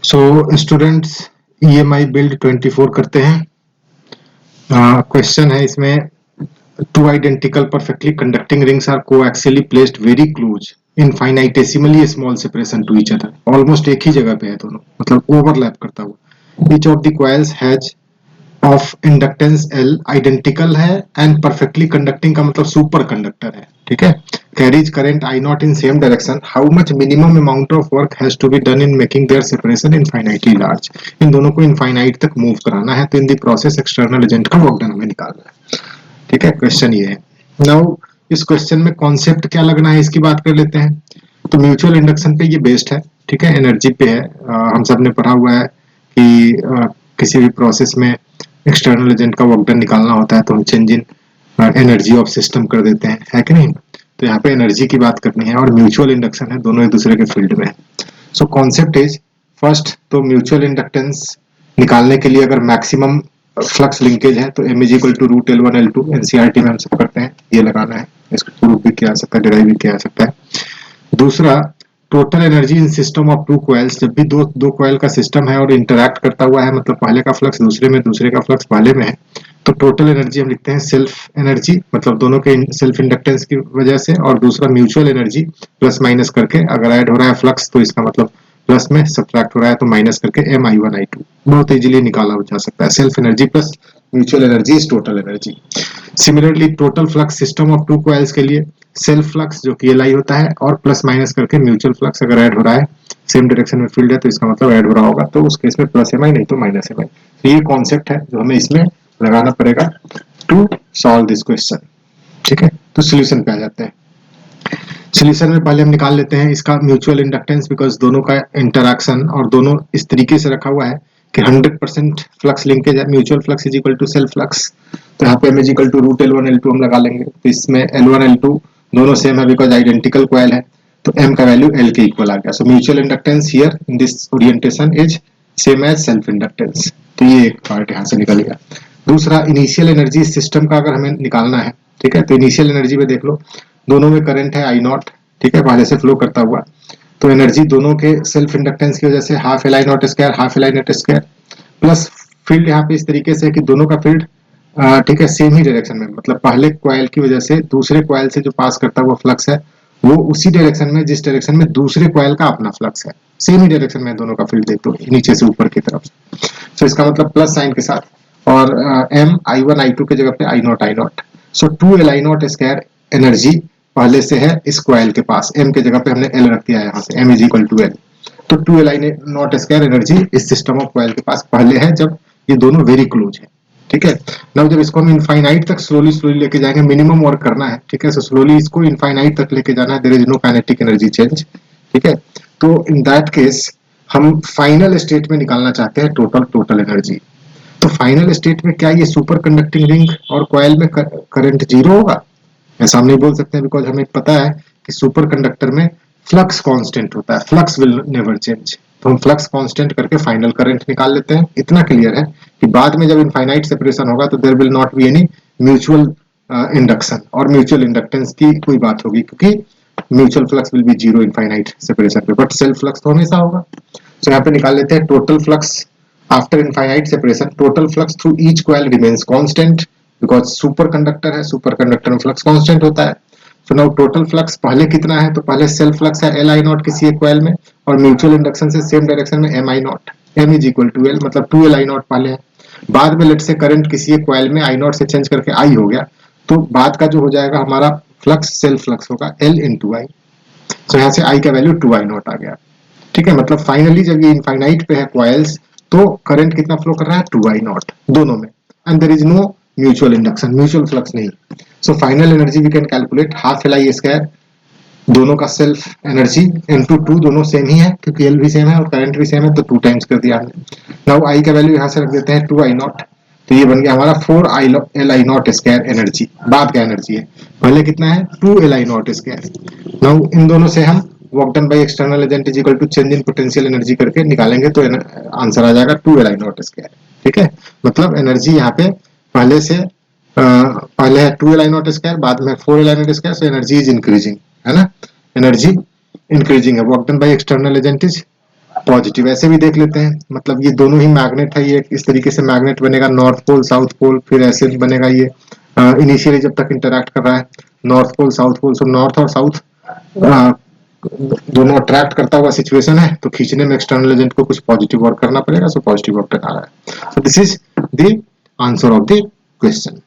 So students EMI build 24 करते हैं। Question है इसमें, two identical perfectly conducting rings are coaxially placed very close infinitesimally small separation to each other. Almost एक ही जगह पे है दोनों, मतलब ओवरलैप करता हुआ। Each of the coils has of inductance L identical है एंड परफेक्टली कंडक्टिंग का मतलब सुपर कंडक्टर है, ठीक है। Carries current I not in same direction, how much minimum amount of work has to be done in making their separation infinitely large. इन दोनों को infinite तक मूव कराना है, तो in the process external agent का वर्क डन हमें निकालना है, ठीक है। क्वेश्चन ये है। नाउ इस क्वेश्चन में कॉन्सेप्ट क्या लगना है इसकी बात कर लेते हैं। तो म्यूचुअल इंडक्शन पे ये बेस्ड है, ठीक है, एनर्जी पे है। हम सब ने पढ़ा हुआ है कि किसी भी प्रोसेस में एक्सटर्नल एजेंट का वर्क डन निकालना होता है तो हम change in energy of system कर देते हैं, है कि नहीं। तो यहाँ पे एनर्जी की बात करनी है और म्यूचुअल इंडक्शन है, दोनों एक दूसरे के फील्ड में है। सो कॉन्सेप्ट इज फर्स्ट, तो म्यूचुअल इंडक्टेंस निकालने के लिए अगर मैक्सिमम फ्लक्स लिंकेज है तो M is equal to root L1 L2, NCERT में हम सब करते हैं, ये लगाना है। इसको प्रूफ भी किया जा सकता है, डिराइव भी किया जा सकता है। दूसरा, total energy in system of two coils, जब भी दो कॉइल का सिस्टम है और इंटरैक्ट करता हुआ है, मतलब पहले का फ्लक्स दूसरे में, दूसरे का फ्लक्स पहले में है, तो टोटल एनर्जी हम लिखते हैं सेल्फ एनर्जी, मतलब दोनों के सेल्फ इंडक्टेंस की वजह से, और दूसरा म्यूचुअल एनर्जी प्लस माइनस करके, अगर ऐड हो रहा है फ्लक्स तो इसका मतलब प्लस में, सब्ट्रैक्ट हो रहा है तो माइनस करके MI1 I2 बहुत इजीली निकाला जा सकता है। Self energy plus mutual energy is total energy. Similarly total flux system of two coils के लिए सेल्फ फ्लक्स जो कि LI होता है और प्लस माइनस करके म्यूचुअल फ्लक्स अगर ऐड हो रहा है, सेम डायरेक्शन में फील्ड है तो इसका मतलब ऐड हो रहा होगा, तो उस केस में प्लस MI नहीं तो माइनस MI। तो ये कॉन्सेप्ट है जो हमें इसमें लगाना पड़ेगा टू सॉल्व दिस क्वेश्चन, ठीक है। तो सोल्यूशन पे आ जाते हैं। सोल्यूशन में पहले हम निकाल लेते हैं इसका म्यूचुअल इंडक्टेंस, बिकॉज दोनों का इंटरैक्शन और दोनों इस तरीके से रखा हुआ है कि 100% फ्लक्स लिंकेज है। Mutual flux is equal to self flux, तो यहाँ पे M is equal to root L1 L2 हम लगा लेंगे। तो इसमें L1 L2 दोनों सेम है बिकॉज आइडेंटिकल कॉइल है, तो M का वैल्यू L के इक्वल आ गया। So mutual inductance here in this orientation is same as self inductance, तो ये एक पार्ट यहाँ से निकल गया। दूसरा, इनिशियल एनर्जी सिस्टम का अगर हमें निकालना है, ठीक है, तो इनिशियल एनर्जी में देख लो, दोनों में करंट है I0, ठीक है, पहले से फ्लो करता हुआ, तो एनर्जी दोनों के सेल्फ इंडक्टेंस की वजह से half Li not square half Li net square, plus field यहाँ पे इस तरीके से है कि दोनों का फील्ड ठीक है सेम ही डायरेक्शन में, मतलब पहले कॉइल की वजह से दूसरे कॉइल से जो पास करता हुआ फ्लक्स है वो उसी डायरेक्शन में जिस डायरेक्शन में दूसरे कॉइल का अपना फ्लक्स है, सेम ही डायरेक्शन में दोनों का फील्ड देख दो नीचे से ऊपर की तरफ। तो इसका मतलब प्लस साइन के साथ, और M I1 I2 के जगह पे I0 सो 2L I0 स्क्वायर एनर्जी पहले से है इस कॉइल के पास, M के जगह पे हमने L रख दिया है यहाँ से, M is equal to L, तो 2L I0 स्क्वायर एनर्जी इस सिस्टम ऑफ कॉइल के पास पहले है जब ये दोनों वेरी क्लोज है, ठीक है। नाउ जब इसको हम इनफाइनाइट तक स्लोली स्लोली लेके जाएंगे, मिनिमम वर्क करना है, ठीक है, सो स्लोली इसको इनफाइनाइट तक लेके जाना है, there is no kinetic energy change, ठीक है। तो इन दैट केस हम फाइनल स्टेट में निकालना चाहते हैं टोटल एनर्जी। तो फाइनल स्टेट में क्या ये सुपर कंडक्टिंग रिंग और कॉइल में करंट जीरो होगा? ऐसा हम नहीं बोल सकते हैं, बिकॉज हमें पता है कि सुपर कंडक्टर में फ्लक्स कांस्टेंट होता है, फ्लक्स विल नेवर चेंज। तो हम फ्लक्स कांस्टेंट करके फाइनल करंट निकाल लेते हैं। इतना क्लियर है कि बाद में जब इनफाइनाइट सेपरेशन होगा तो there will not be any mutual induction और म्यूचुअल इंडक्टेंस की कोई बात होगी, क्योंकि mutual flux will be zero infinite separation पे, बट सेल्फ फ्लक्स तो हमेशा होगा। तो यहाँ पे निकाल लेते हैं total flux after infinite separation. Total flux through each coil remains constant because super conductor है, सुपर कंडक्टर में फ्लक्स कांस्टेंट होता है। तो नाउ टोटल फ्लक्स पहले कितना है, तो पहले सेल्फ फ्लक्स है Li0 किसी एक कॉइल में, और म्यूचुअल इंडक्शन से सेम डायरेक्शन में Mi0, M is equal to L, मतलब 2Li0 पहले है। बाद में लेट से करंट किसी एक कॉइल में I0 से चेंज करके I हो गया, तो बाद का जो हो जाएगा हमारा फ्लक्स सेल्फ फ्लक्स होगा L इंटू I। तो यहाँ से I का वैल्यू 2I0 आ गया, ठीक है। मतलब फाइनली जब ये इनफाइनाइट पे है कॉइल्स, तो करंट कितना फ्लो कर रहा है 2I0 दोनों में, and there is no mutual induction, mutual flux नहीं। So final energy we can calculate half Li square, दोनों का सेल्फ एनर्जी इनटू 2, दोनों सेम ही है क्योंकि L भी सेम है और करंट भी सेम है, तो 2 टाइम्स कर दिया हमने। नाउ I का वैल्यू यहाँ से रख देते हैं 2I0, तो ये बन गया हमारा 4Li0 स्क्वायर एनर्जी, बाद का एनर्जी है, पहले कितना है 2Li0 स्क्वायर। नाउ इन दोनों से हम work done by external agent is equal to change in potential energy करके निकालेंगे तो आंसर आ जाएगा 2Li0 स्क्वायर, ठीक है। मतलब एनर्जी यहाँ पे पहले से पहले है 2Li0 स्क्वायर, बाद में 4Li0 square, so energy is increasing, है ना, एनर्जी इंक्रीजिंग है, work done by external agent is positive. ऐसे भी देख लेते हैं, मतलब ये दोनों ही मैग्नेट है, ये इस तरीके से मैग्नेट बनेगा, नॉर्थ पोल साउथ पोल, फिर ऐसे बनेगा ये इनिशियली जब तक इंटरैक्ट कर रहा है north pole south pole, so north और साउथ दोनों अट्रैक्ट करता हुआ सिचुएशन है, तो खींचने में एक्सटर्नल एजेंट को कुछ पॉजिटिव वर्क करना पड़ेगा, सो पॉजिटिव वर्क आ रहा है। So this is the answer of the question.